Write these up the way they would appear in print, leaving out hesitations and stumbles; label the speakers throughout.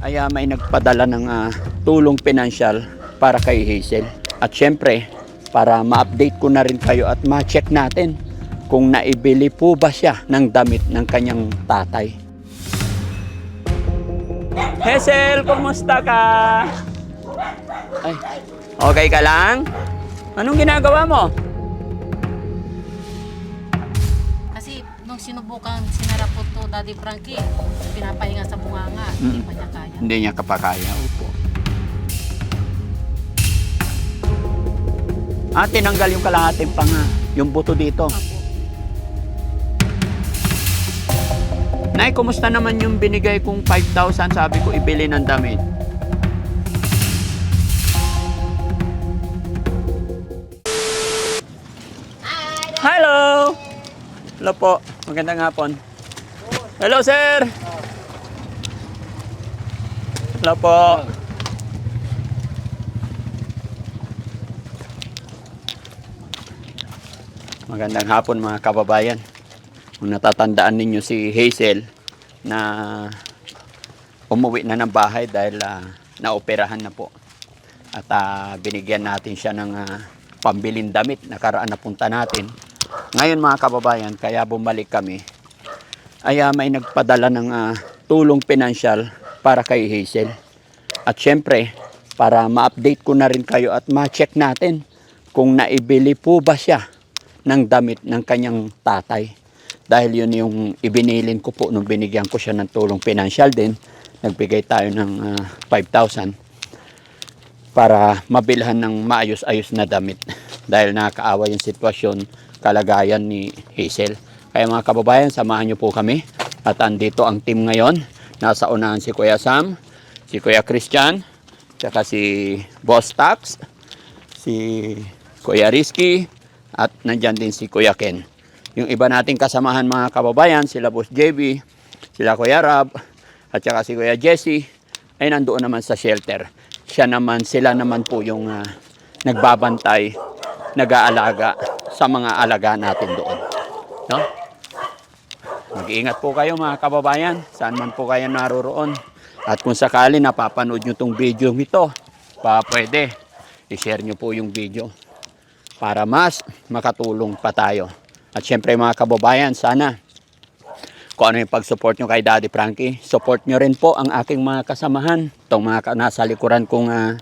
Speaker 1: ay may nagpadala ng tulong pinansyal para kay Hazel. At syempre, para ma-update ko na rin kayo at ma-check natin kung naibili po ba siya ng damit ng kanyang tatay. Hazel, kumusta ka? Ay, okay ka lang? Anong ginagawa mo?
Speaker 2: Kasi nung sinubukan sinara po to Daddy Frankie, pinapahinga sa bunganga, hindi pa niya kaya.
Speaker 1: Hindi niya kapakaya, upo. Tinanggal yung kalahating panga, yung buto dito.
Speaker 2: Opo.
Speaker 1: Nay, kumusta naman yung binigay kong 5,000 sabi ko ibili ng damit? Hello! Hello po. Magandang hapon. Hello, sir! Hello po. Magandang hapon mga kababayan. Kung natatandaan ninyo si Hazel na umuwi na ng bahay dahil naoperahan na po. At binigyan natin siya ng pambilin damit nakaraan na punta natin. Ngayon mga kababayan, kaya bumalik kami, ay may nagpadala ng tulong pinansyal para kay Hazel. At syempre, para ma-update ko na rin kayo at ma-check natin kung naibili po ba siya ng damit ng kanyang tatay. Dahil yun yung ibinilin ko po nung binigyan ko siya ng tulong pinansyal din. Nagbigay tayo ng 5,000 para mabilhan ng maayos-ayos na damit. Dahil nakakaawa yung sitwasyon, kalagayan ni Hazel. Kaya mga kababayan, samahan niyo po kami. At andito ang team ngayon. Nasa unahan si Kuya Sam, si Kuya Christian, tsaka si Boss Tax, si Kuya Rizky, at nandyan din si Kuya Ken. Yung iba nating kasamahan mga kababayan, sila Boss JB, sila Kuya Rab, at saka si Kuya Jesse, ay nandoon naman sa shelter. Sila naman po yung nagbabantay, nag-aalaga sa mga alaga natin doon. No? Mag-iingat po kayo mga kababayan, saan man po kayo naroroon. At kung sakali napapanood nyo itong video ito, pwede, i-share nyo po yung video para mas makatulong pa tayo. At syempre mga kababayan, sana kung ano yung pag-support nyo kay Daddy Frankie, support nyo rin po ang aking mga kasamahan. Itong mga nasa likuran kong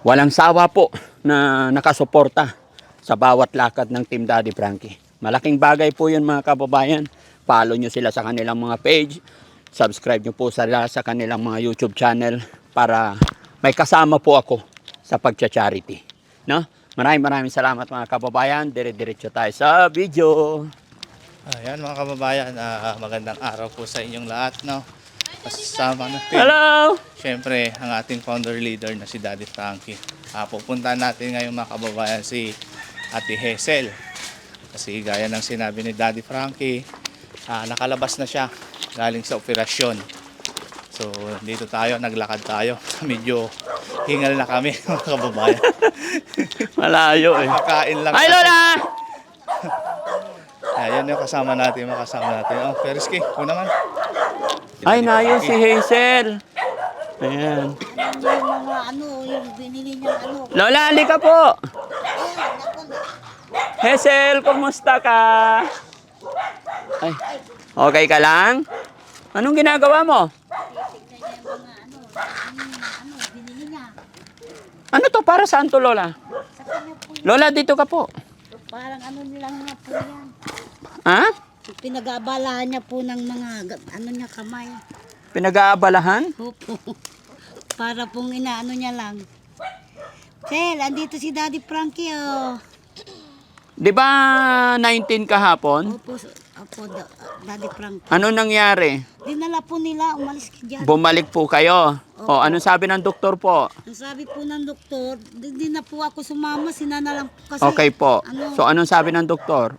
Speaker 1: walang sawa po na nakasuporta sa bawat lakad ng Team Daddy Frankie. Malaking bagay po yun mga kababayan. Follow nyo sila sa kanilang mga page. Subscribe nyo po sila sa kanilang mga YouTube channel para may kasama po ako sa pagcha-charity. No? Maraming salamat mga kababayan. Dire-diretso tayo sa video.
Speaker 3: Ayan mga kababayan, magandang araw po sa inyong lahat. No? Kasama natin,
Speaker 1: Hello!
Speaker 3: syempre, ang ating founder leader na si Daddy Frankie. Pupuntahan natin ngayon mga kababayan si Ate Hazel. Kasi gaya ng sinabi ni Daddy Frankie, nakalabas na siya galing sa operasyon. So dito tayo, naglakad tayo. Medyo hingal na kami mga kababayan.
Speaker 1: Malayo eh.
Speaker 3: Kakain lang.
Speaker 1: Hi Lola!
Speaker 3: Ayan yung kasama natin, makasama natin. Oh, Perisky, po naman.
Speaker 1: Ay, nayo si Hazel. Ayan.
Speaker 4: Yung mga yung binili niya
Speaker 1: Lola, halika po. Hazel, kumusta ka? Ay, okay ka lang? Anong ginagawa mo?
Speaker 4: binili niya.
Speaker 1: Ano to? Para saan to, Lola?
Speaker 4: Sa kanya po,
Speaker 1: Lola, dito ka po.
Speaker 4: parang nilang niya po yan.
Speaker 1: Ha?
Speaker 4: Pinag-aabalahan niya po ng mga, niya kamay.
Speaker 1: Pinag-aabalahan?
Speaker 4: Opo. Para pong inaano niya lang. Sel, andito si Daddy Frankie, oh.
Speaker 1: Di ba 19 kahapon?
Speaker 4: Opo, Daddy Frankie.
Speaker 1: Ano nangyari?
Speaker 4: Dinala po nila, umalis ka dyan.
Speaker 1: Bumalik po kayo. O, anong sabi ng doktor po?
Speaker 4: Ang sabi po ng doktor, di na po ako sumama, sinana lang po kasi.
Speaker 1: Okay po.
Speaker 4: Ano,
Speaker 1: So, anong sabi ng doktor?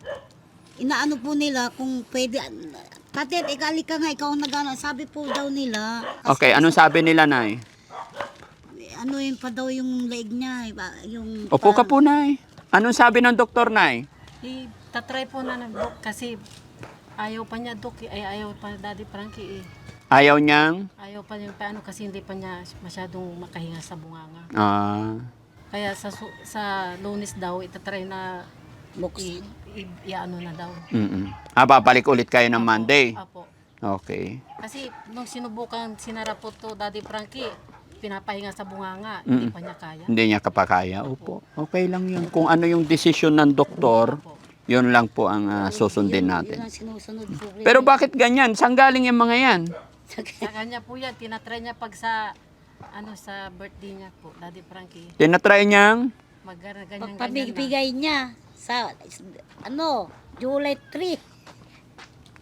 Speaker 4: inaano po nila kung pwede. Katet, ikali ka nga, ikaw ang nagana. Sabi po daw nila.
Speaker 1: Okay, anong sabi nila, Nay?
Speaker 4: Yun pa daw yung leeg niya. Yung,
Speaker 1: Opo ka po, Nay. Anong sabi ng doktor, Nay?
Speaker 2: Tatry po na nag-book kasi ayaw pa niya, Dok. Ay, ayaw pa Daddy Frankie eh.
Speaker 1: Ayaw niyang?
Speaker 2: Ayaw pa niya paano kasi hindi pa niya masyadong makahinga sa bunganga.
Speaker 1: Ah,
Speaker 2: Kaya sa Lunes daw itatry na i-ano na daw.
Speaker 1: babalik ulit kayo ng Monday.
Speaker 2: Apo.
Speaker 1: Okay.
Speaker 2: Kasi nung sinubukan sinara po to Daddy Frankie, pinapahinga sa bunganga, hindi pa niya kaya.
Speaker 1: Hindi niya kapakaya. Opo. Okay lang yun. Kung ano yung desisyon ng doktor,
Speaker 2: Opo.
Speaker 1: yun lang po ang susundin
Speaker 4: Yun
Speaker 1: natin.
Speaker 4: ang sinusunod po.
Speaker 1: Pero bakit ganyan? Saan galing yung mga yan?
Speaker 2: Sa kanya po yan, tinatry niya pag sa sa birthday niya po, Daddy Frankie.
Speaker 1: Tinatry niyang?
Speaker 2: Ganyan-ganyan na.
Speaker 4: Pagpabigay niya sa July 3.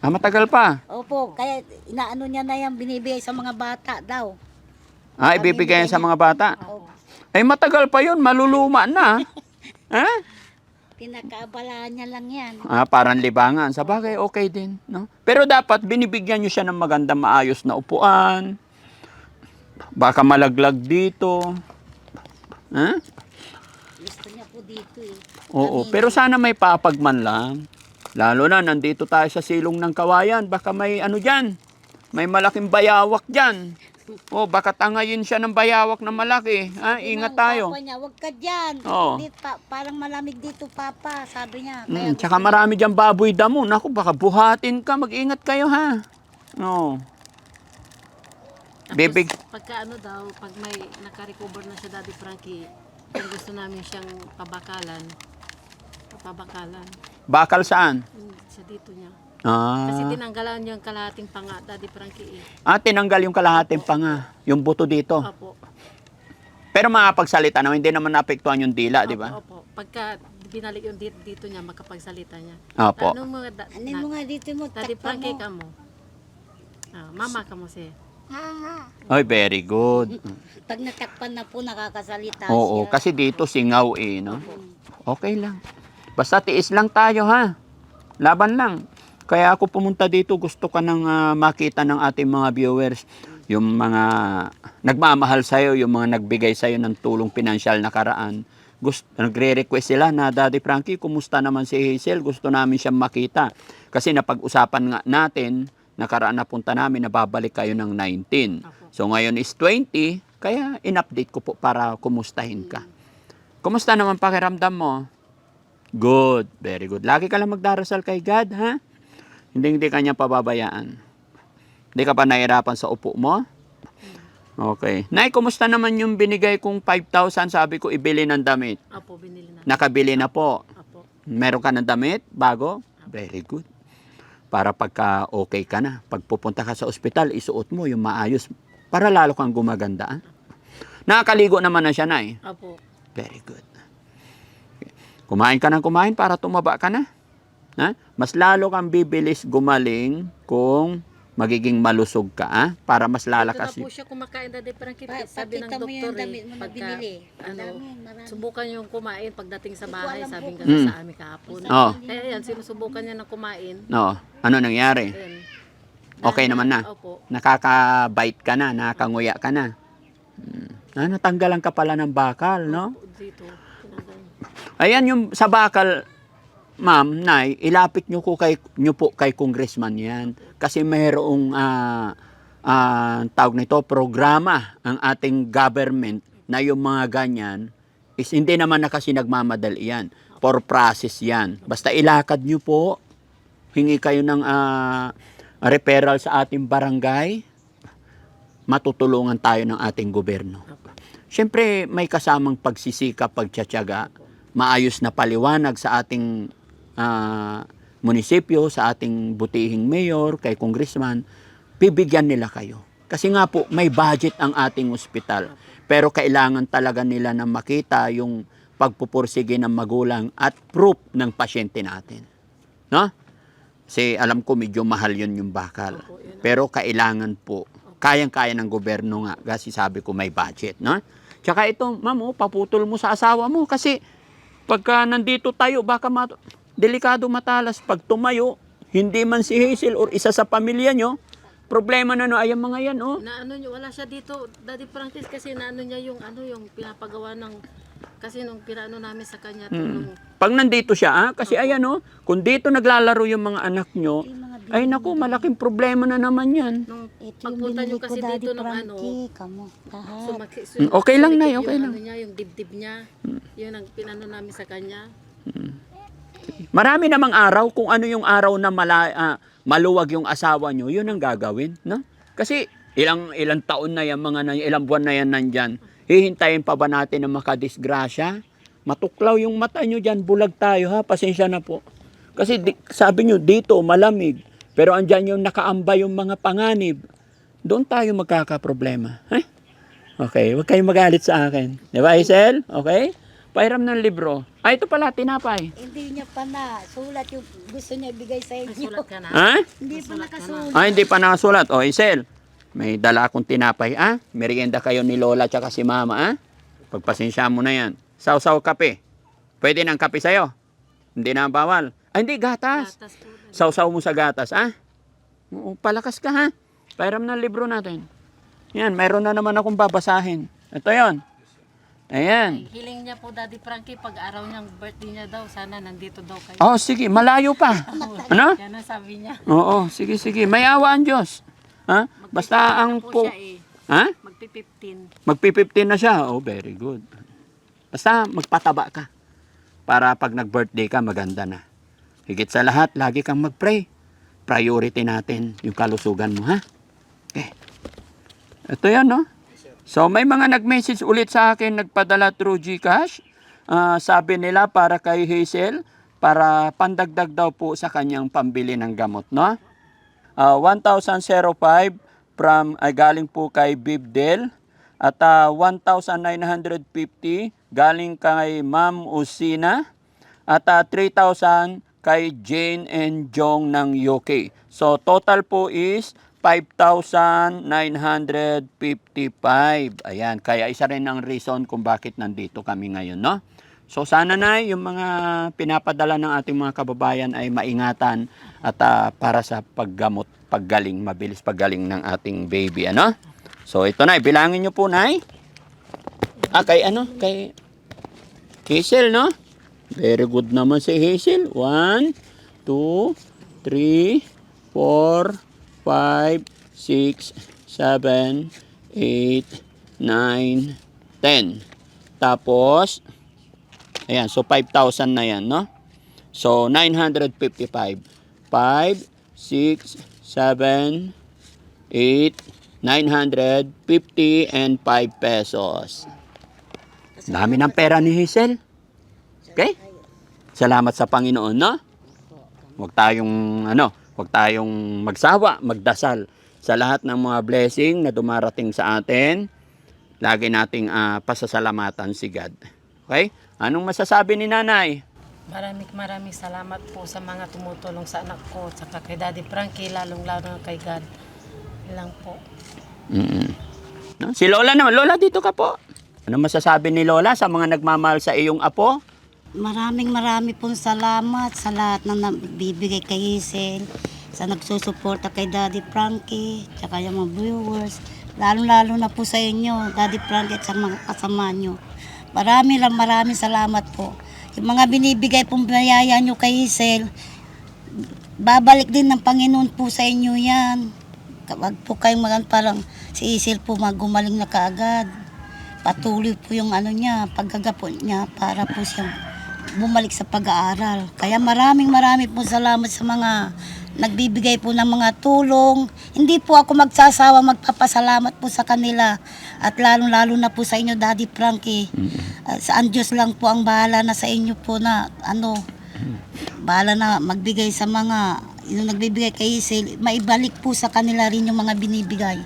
Speaker 1: Matagal pa.
Speaker 4: Opo, kaya inaano niya na yan, binibigay sa mga bata daw.
Speaker 1: Ibibigay yan sa mga bata.
Speaker 2: Opo.
Speaker 1: Ay, matagal pa yun. Maluluma na. Ha?
Speaker 4: Pinakaabalaan niya lang yan.
Speaker 1: Parang libangan. Sa bagay, okay din. No? Pero dapat binibigyan nyo siya ng maganda maayos na upuan. Baka malaglag dito. Ha?
Speaker 4: Gusto niya po dito eh.
Speaker 1: Oo, pero sana may papagman lang. Lalo na, nandito tayo sa silong ng kawayan. Baka may ano dyan. May malaking bayawak dyan. Baka tangayin siya ng bayawak na malaki. Ingat tayo.
Speaker 4: Papa niya, wag ka dyan.
Speaker 1: Oo.
Speaker 4: Parang malamig dito, Papa, sabi niya.
Speaker 1: Tsaka marami dyan baboy damo. Naku, baka buhatin ka. Mag-ingat kayo, ha? Oo.
Speaker 2: Tapos,
Speaker 1: Bibig.
Speaker 2: pagka daw, pag may naka-recover na siya Daddy Frankie, kung gusto namin siyang pabakalan.
Speaker 1: Bakal saan?
Speaker 2: Sa dito niya. Kasi
Speaker 1: Ah,
Speaker 2: tinanggalan niya yung kalahating panga, Daddy Frankie eh.
Speaker 1: tinanggal yung kalahating panga. Yung buto dito.
Speaker 2: Opo.
Speaker 1: Pero makapagsalita naman, hindi naman naapektuhan yung dila, di ba?
Speaker 2: Opo. Pagka binalik yung dito niya, makapagsalita niya.
Speaker 1: Opo.
Speaker 2: Ano mo,
Speaker 4: Ano mo nga dito mo,
Speaker 2: Daddy
Speaker 4: takpa
Speaker 2: Frankie
Speaker 4: mo.
Speaker 2: ka mo. Mama ka mo siya.
Speaker 1: Ay, very good.
Speaker 4: Pag natakpan na po, nakakasalita
Speaker 1: Oo,
Speaker 4: siya.
Speaker 1: kasi dito singaw no? Okay lang. Basta tiis lang tayo, ha? Laban lang. Kaya ako pumunta dito, gusto ka nang makita ng ating mga viewers, yung mga nagmamahal sa'yo, yung mga nagbigay sa'yo ng tulong pinansyal na karaan. Nagre-request sila na, Daddy Frankie, kumusta naman si Hazel? Gusto namin siyang makita. Kasi napag-usapan nga natin, nakaraan na punta namin, nababalik kayo ng 19. So ngayon is 20, kaya in-update ko po para kumustahin ka. Kumusta naman pakiramdam mo? Good, very good. Lagi ka lang magdarasal kay God, ha? Hindi ka niya pababayaan. Hindi ka pa nahirapan sa upo mo? Okay. Nay, kumusta naman yung binigay kong 5,000? Sabi ko, ibili ng damit.
Speaker 2: Opo, binili na.
Speaker 1: Nakabili na po.
Speaker 2: Opo.
Speaker 1: Meron ka ng damit? Bago? Very good. Para pagka okay ka na, pag pupunta ka sa ospital, isuot mo yung maayos para lalo kang gumaganda. Nakakaligo naman na siya, Nay.
Speaker 2: Opo.
Speaker 1: Very good. Kumain ka ng kumain para tumaba ka na. Ha? Mas lalo kang bibilis gumaling kung magiging malusog ka, para mas
Speaker 2: Ito
Speaker 1: lalakas.
Speaker 2: na po siya kumakain, Daddy Frankie. Sabi ng
Speaker 4: Pakita mo
Speaker 2: doktor
Speaker 4: yung damit mo na
Speaker 2: pagka,
Speaker 4: binili. Ang dami, marami.
Speaker 2: subukan yung kumain pagdating sa bahay,
Speaker 4: alam
Speaker 2: sabi
Speaker 4: po.
Speaker 2: nga sa amin kahapon.
Speaker 1: Oh.
Speaker 2: Kaya yan, sinusubukan niya na kumain.
Speaker 1: No, ano nangyari?
Speaker 2: Ayan.
Speaker 1: Okay naman na.
Speaker 2: Opo.
Speaker 1: Nakaka-bite ka na, nakakanguya ka na. Natanggalan ka pala ng bakal, no?
Speaker 2: Dito. tinanggal.
Speaker 1: Ayan yung sa bakal, Ma'am, Nay, ilapit nyo po kay congressman yan. Kasi mayroong tawag nito, programa ang ating government na yung mga ganyan is hindi naman na kasi nagmamadali yan. For process yan. Basta ilakad nyo po, hingi kayo ng referral sa ating barangay, matutulungan tayo ng ating gobyerno. Siyempre, may kasamang pagsisikap, pagtsatsaga, maayos na paliwanag sa ating munisipyo, sa ating butihing mayor, kay congressman, bibigyan nila kayo. Kasi nga po, may budget ang ating ospital. Pero kailangan talaga nila na makita yung pagpupursige ng magulang at proof ng pasyente natin. No? Kasi alam ko medyo mahal yun yung bakal. Pero kailangan po, kayang-kaya ng gobyerno nga, kasi sabi ko may budget. No? Tsaka ito, ma'am, paputol mo sa asawa mo kasi pagka nandito tayo, baka delikado matalas. Pag tumayo, hindi man si Hazel or isa sa pamilya nyo, problema na ay mga yan, oh.
Speaker 2: Naano niyo, wala siya dito, Daddy Francis, kasi naano niya yung yung pinapagawa ng, kasi nung pinaano namin sa kanya, nung,
Speaker 1: Pag nandito siya, kasi ayan, oh, kung dito naglalaro yung mga anak nyo,
Speaker 4: Yung mga
Speaker 1: Ay naku, malaking problema na naman yan.
Speaker 2: Nung
Speaker 4: Ito yung
Speaker 2: pagpunta
Speaker 4: binili
Speaker 2: nyo
Speaker 4: ko,
Speaker 2: kasi
Speaker 4: Daddy
Speaker 2: dito ng
Speaker 4: Frankie. Kamo, lahat.
Speaker 1: Okay lang, Nay,
Speaker 2: sumakit
Speaker 1: okay
Speaker 2: yung
Speaker 1: lang.
Speaker 2: Ano niya, yung dibdib niya. Yun ang pinano namin sa kanya.
Speaker 1: Marami namang araw kung ano yung araw na maluwag yung asawa nyo, yun ang gagawin, no? Kasi ilang taon na yan, ilang buwan na yan nandyan. Hihintayin pa ba natin na makadisgrasya? Matuklaw yung mata nyo dyan, bulag tayo ha, pasensya na po. Kasi sabi nyo, dito malamig, pero andyan yung nakaambay yung mga panganib. Doon tayo magkakaproblema. Eh? Okay, huwag kayong magalit sa akin. Di ba, Hazel? Okay? Pairam ng libro. Ay, ito pala, tinapay.
Speaker 4: Hindi niya pa na. Sulat yung gusto niya ibigay sa inyo.
Speaker 2: Nasulat ka na.
Speaker 1: Ha?
Speaker 4: Hindi pa nakasulat.
Speaker 1: Ay, hindi pa nakasulat. O, Hazel, may dala akong tinapay, ah? Merienda kayo ni Lola tsaka si Mama, ah? Pagpasensya mo na yan. Saw-saw kape. Pwede ng kape sa'yo? Hindi na bawal. Ay, hindi, gatas.
Speaker 2: Gatas po.
Speaker 1: Saw-saw mo sa gatas, ah? Oo, palakas ka, ha? Pairam ng libro natin. Yan, mayroon na naman akong babasahin. Ito yon. Ayan.
Speaker 2: Hiling niya po, Daddy Frankie, pag araw niyang birthday niya daw, sana nandito daw kayo.
Speaker 1: Oh, sige, malayo pa. Ano?
Speaker 2: Yan ang sabi niya.
Speaker 1: Oo, sige, sige. May awa ang Diyos. Ha? Basta ang
Speaker 2: po
Speaker 1: po...
Speaker 2: siya eh.
Speaker 1: Ha?
Speaker 2: Magpi-15.
Speaker 1: Magpi-15 na siya. Oh, very good. Basta magpataba ka. Para pag nag-birthday ka, maganda na. Higit sa lahat, lagi kang mag-pray. Priority natin yung kalusugan mo, ha? Okay. Ito yan, no? So, may mga nag-message ulit sa akin, nagpadala through GCash. Sabi nila para kay Hazel, para pandagdag daw po sa kanyang pambili ng gamot, no? 1,005 from, galing po kay Bibdel. At 1,950 galing kay Ma'am Usina. At 3,000 kay Jane and Jong ng UK. So, total po is 5,955. Ayan, kaya isa rin ang reason kung bakit nandito kami ngayon, no? So, sana na yung mga pinapadala ng ating mga kababayan ay maingatan at para sa paggamot, paggaling, mabilis paggaling ng ating baby, ano? So, ito na, bilangin nyo po, Nay. Kay ano? Kay Hazel, no? Very good naman si Hazel. 1, 2, 3, 4, 5, 6, 7, 8, 9, 10. Tapos, ayan, so 5,000 na yan, no? So, 955. 5, 6, 7, 8, 950 and 5 pesos. Dami ng pera ni Hazel. Okay? Salamat sa Panginoon, no? Huwag tayong magsawa, magdasal sa lahat ng mga blessing na dumarating sa atin. Lagi nating pasasalamatan si God. Okay? Anong masasabi ni Nanay?
Speaker 2: Maraming salamat po sa mga tumutulong sa anak ko, saka kay Daddy Frankie, lalong-lalo kay God. Ilang po.
Speaker 1: No? Si Lola naman. Lola, dito ka po. Ano masasabi ni Lola sa mga nagmamahal sa iyong apo?
Speaker 4: Marami pong salamat sa lahat ng nabibigay kay Hazel, sa nagsusuporta kay Daddy Frankie, tsaka yung mga viewers. Lalo na po sa inyo, Daddy Frankie at sa mga kasama nyo. Maraming salamat po. Yung mga binibigay pong bayaya nyo kay Hazel, babalik din ng Panginoon po sa inyo yan. Kapag po kayong parang si Hazel po gumaling na kaagad. Patuloy po yung paggagapon niya para po siya bumalik sa pag-aaral. Kaya maraming po salamat sa mga nagbibigay po ng mga tulong. Hindi po ako magsasawa magpapasalamat po sa kanila. At lalo na po sa inyo, Daddy Frankie. Saan Diyos lang po ang bahala na sa inyo po na bahala na magbigay sa mga yung nagbibigay kay Hazel, maibalik po sa kanila rin yung mga binibigay.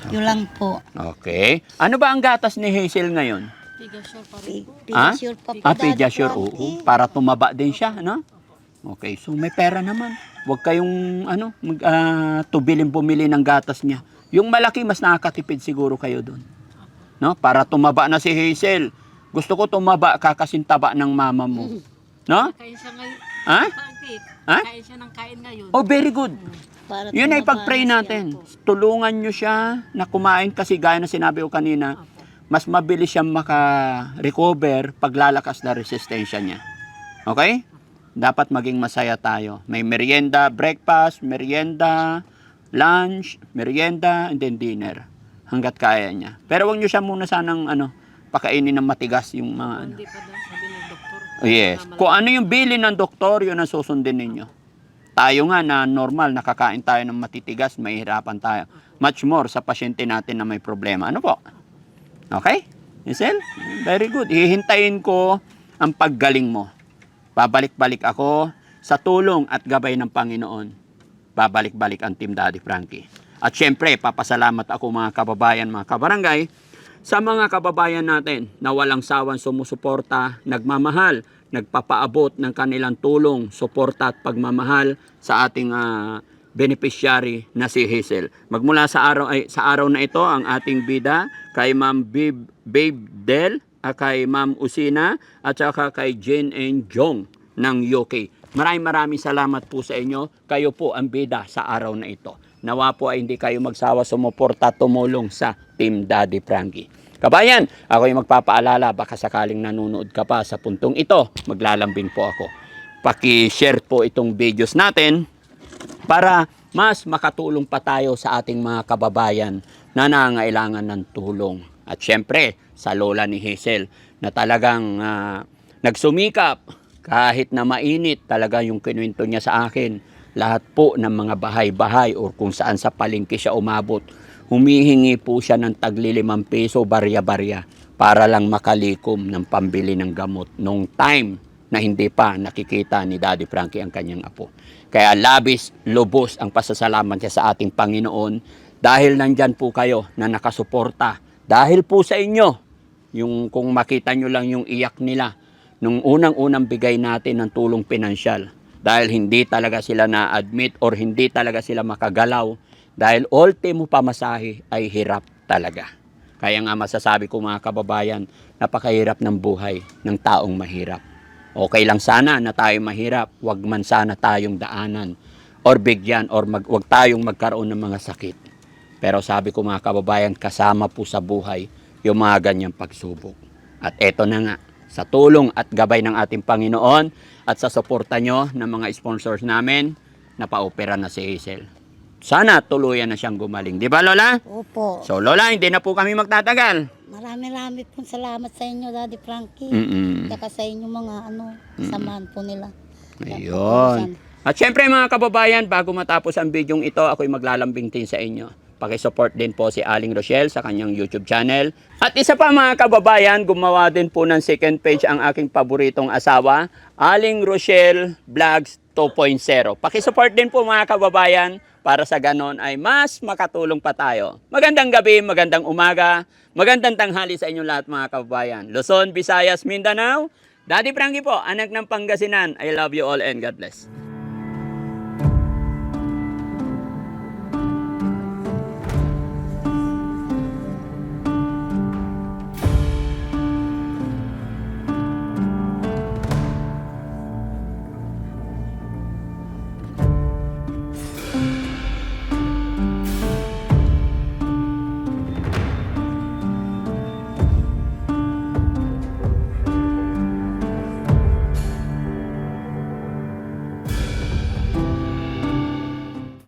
Speaker 4: Yun lang po.
Speaker 1: Okay. Ano ba ang gatas ni Hazel ngayon?
Speaker 2: Tigasure pa rin po.
Speaker 4: Pediasure pa po, Daddy
Speaker 1: Pediasure,
Speaker 4: Frankie.
Speaker 1: oo. Para tumaba din siya, no? Okay, so may pera naman. Huwag kayong, tubilin bumili ng gatas niya. Yung malaki, mas nakakatipid siguro kayo doon. No? Para tumaba na si Hazel. Gusto ko tumaba, kakasintaba ng mama mo. No?
Speaker 2: Kain siya ngayon.
Speaker 1: Ha?
Speaker 2: Frankie,
Speaker 1: Ha?
Speaker 2: kain siya ng kain ngayon.
Speaker 1: Oh, very good.
Speaker 4: Para
Speaker 1: Yun ay
Speaker 4: tumaba
Speaker 1: pag-pray
Speaker 4: na siya.
Speaker 1: natin. Tulungan nyo siya na kumain kasi gaya na sinabi ko kanina, mas mabilis siyang maka-recover pag lalakas na resistensya niya. Okay? dapat maging masaya tayo. May merienda, breakfast, merienda, lunch, merienda, and then dinner. Hanggat kaya niya. Pero wag niyo siya muna sanang pakainin ng matigas yung mga
Speaker 2: Hindi pa daw, sabi ng doktor.
Speaker 1: Yes. Kung ano yung bilin ng doktor, yun ang susundin ninyo. Tayo nga na normal, nakakain tayo ng matitigas, mahihirapan tayo. Much more sa pasyente natin na may problema. Ano po? Okay? Hazel? Very good. Hihintayin ko ang paggaling mo. Babalik-balik ako sa tulong at gabay ng Panginoon. Babalik-balik ang Team Daddy Frankie. At syempre, papasalamat ako mga kababayan, mga kabarangay, sa mga kababayan natin na walang sawang sumusuporta, nagmamahal, nagpapaabot ng kanilang tulong, suporta at pagmamahal sa ating beneficiary na si Hazel. Magmula sa araw na ito, ang ating bida kay Ma'am Babe Del, kay Ma'am Usina, at saka kay Jane and Jong ng UK. Maraming salamat po sa inyo. Kayo po ang bida sa araw na ito. Nawa po ay hindi kayo magsawa sumuporta, tumulong sa Team Daddy Frankie. Kabayan, ako yung magpapaalala, baka sakaling nanonood ka pa sa puntong ito, maglalambing po ako. Paki-share po itong videos natin para mas makatulong pa tayo sa ating mga kababayan na nangangailangan ng tulong. At syempre, sa lola ni Hazel na talagang nagsumikap kahit na mainit, talaga yung kinuwento niya sa akin. Lahat po ng mga bahay-bahay o kung saan sa palengke siya umabot, humihingi po siya ng tagli 5 piso barya-barya para lang makalikom ng pambili ng gamot nung time na hindi pa nakikita ni Daddy Frankie ang kanyang apo. Kaya labis, lubos ang pasasalamat niya sa ating Panginoon dahil nandyan po kayo na nakasuporta. Dahil po sa inyo, yung kung makita nyo lang yung iyak nila nung unang-unang bigay natin ng tulong pinansyal. Dahil hindi talaga sila na-admit or hindi talaga sila makagalaw. Dahil ultimo pamasahe ay hirap talaga. Kaya nga masasabi ko mga kababayan, napakahirap ng buhay ng taong mahirap. Okay lang sana na tayo mahirap, wag man sana tayong daanan or bigyan or wag tayong magkaroon ng mga sakit. Pero sabi ko mga kababayan, kasama po sa buhay yung mga ganyang pagsubok. At eto na nga, sa tulong at gabay ng ating Panginoon at sa suporta nyo ng mga sponsors namin, napaopera na si Hazel. Sana tuluyan na siyang gumaling. Di ba, Lola?
Speaker 4: Opo.
Speaker 1: So, Lola, hindi na po kami magtatagal.
Speaker 4: Marami pong salamat sa inyo, Daddy Frankie.
Speaker 1: Mm-mm.
Speaker 4: Tsaka sa inyo mga samahan po nila.
Speaker 1: Ayun. At syempre mga kababayan, bago matapos ang bidyong ito, ako'y maglalambing din sa inyo. Pakisupport din po si Aling Rochelle sa kanyang YouTube channel. At isa pa mga kababayan, gumawa din po ng second page ang aking paboritong asawa, Aling Rochelle Vlogs 2.0. Pakisupport din po mga kababayan para sa ganon ay mas makatulong pa tayo. Magandang gabi, magandang umaga, magandang tanghali sa inyong lahat mga kababayan. Luzon, Visayas, Mindanao. Daddy Frankie po, anak ng Pangasinan. I love you all and God bless.